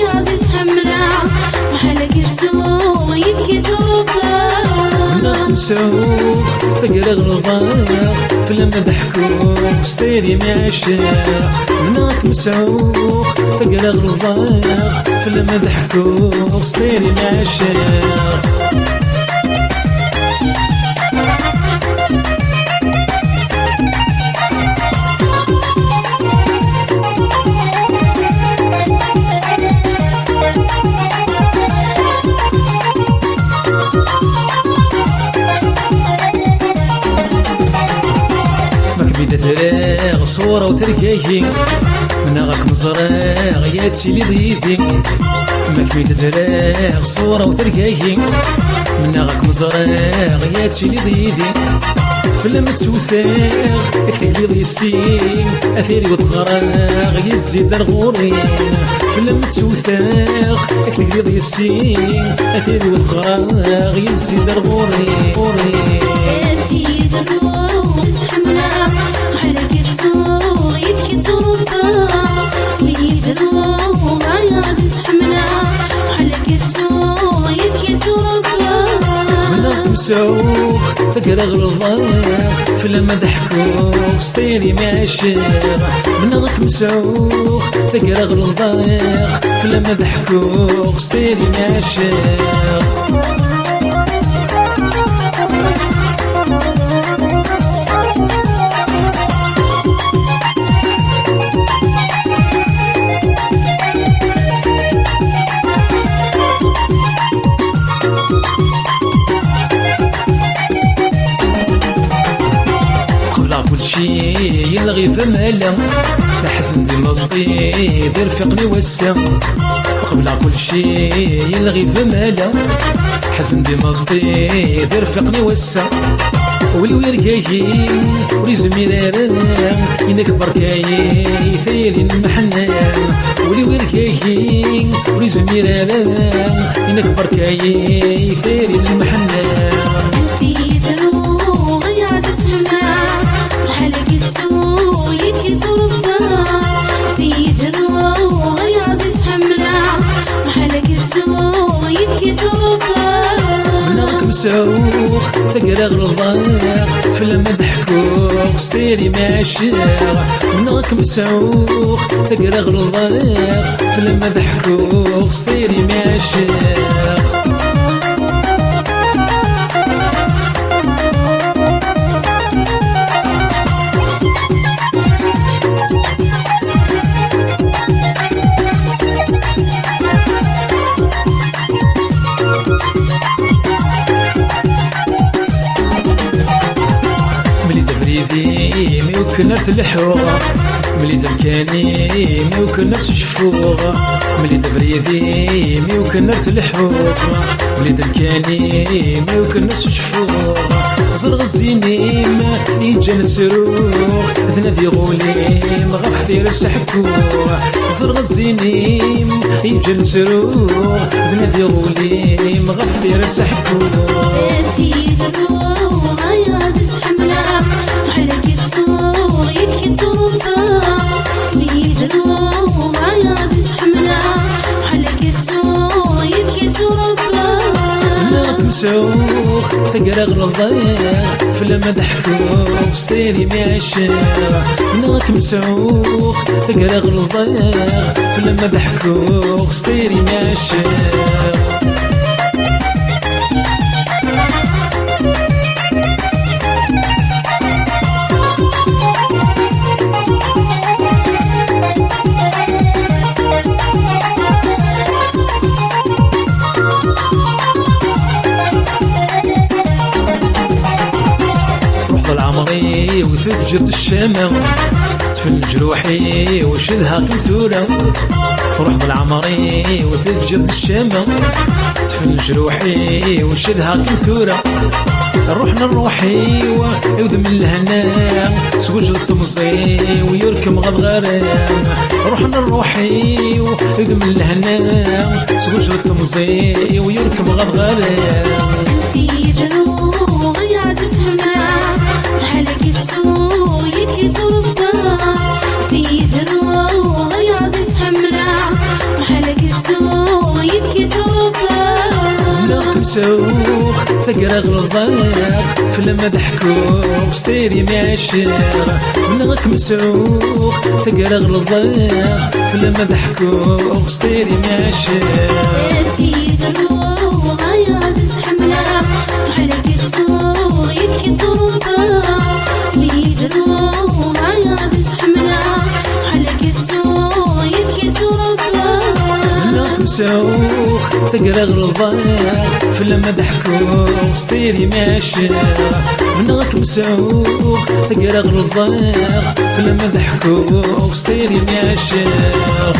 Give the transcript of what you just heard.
يا عزيز حملة محلقته يبكي تربة منك مسوق فقر غلظة فلما ضحكوا ستيري معشاق منك مسوق فقر غلظة فلما ضحكوا ستيري معشاق تراغ صورة وتركيه مناغك مزراغ يا تسيلي ضيدي ماك بيت تراغ صورة وتركيه مناغك مزراغ يا تسيلي ضيدي فلما تسوثاغ اكتب لي السين اثيري وتغراغ يزيد الغورين فلما تسوثاغ اكتب لي السين اثيري وتغراغ يزيد الغورين في دروب حملة محلقته يبكي تربة ويدروب يا عزيز حملة محلقته يبكي تربة منك مسوق فقر غلظة فلما ضحكوا ستيري معشاق منك مسوق فقر غلظة فلما ضحكوا ستيري معشاق كل شي يلغي فمالا الحزن دي مضي دير فقني وسا قبل كل شي يلغي فمالا حزن دي مضي دير فقني وسا ولو يرقايين وريز ميران إنك بركاي ثيري المحنان ولو يرقايين وريز ميران إنك بركاي ثيري المحنان في دروب يا عزيز حملة محلقته يبكي تربة في دروب يا عزيز حملة محلقته يبكي تربة منك مسوق فقر غلظة فلما ضحكوا ستيري معشاق منك مسوق فقر غلظة فلما ضحكوا ستيري معشاق مي وكنرت الحوغ ملي دمكاني مي وكنرت شفوغ ملي دبريدي مي وكنرت الحوغ ملي دمكاني مي وكنرت شفوغ زرغ الزينيم يجان تسروغ ذنادي غوليم غفير سحكوغ زرغ الزينيم يجان تسروغ ذنادي غوليم غفير سحكوغ في دروب يا عزيز حملة محلقته يبكي تربة ويدروب يا عزيز حملة محلقته يبكي تربة منك مسوق فقر غلظة فلما ضحكوا ستيري معشاق منك مسوق فقر غلظة فلما ضحكوا ستيري معشاق العمري وتفجد الشمع تفل جروحي وشدها كنثورة فرح العمري وتفجد الشمع تفل جروحي وشدها كنثورة روحنا الروحي وذم الهنا سوج الطمزي ويركم غض غرام روحنا الروحي وذم الهنا سوج الطمزي ويركم غض غرام في دروب يا عزيز حملة محلقته يبكي تربة في دروب يا عزيز حملة محلقته مسوخ ثقرا غلظاق في لما ضحكوك ستيري معشر منغك مسوخ ثقرا غلظاق في لما ضحكوك ستيري معشر في دروغ يا عزيز حملة على كتوغ يبكي تربة في دروغ يا عزيز حملة على كتوغ يبكي تربة منغك مسوخ ثقرا غلظاق في لما ضحكوك ستيري معشر منغك مسوخ ثقرا غلظاق في لما ضحكوك ستيري معشر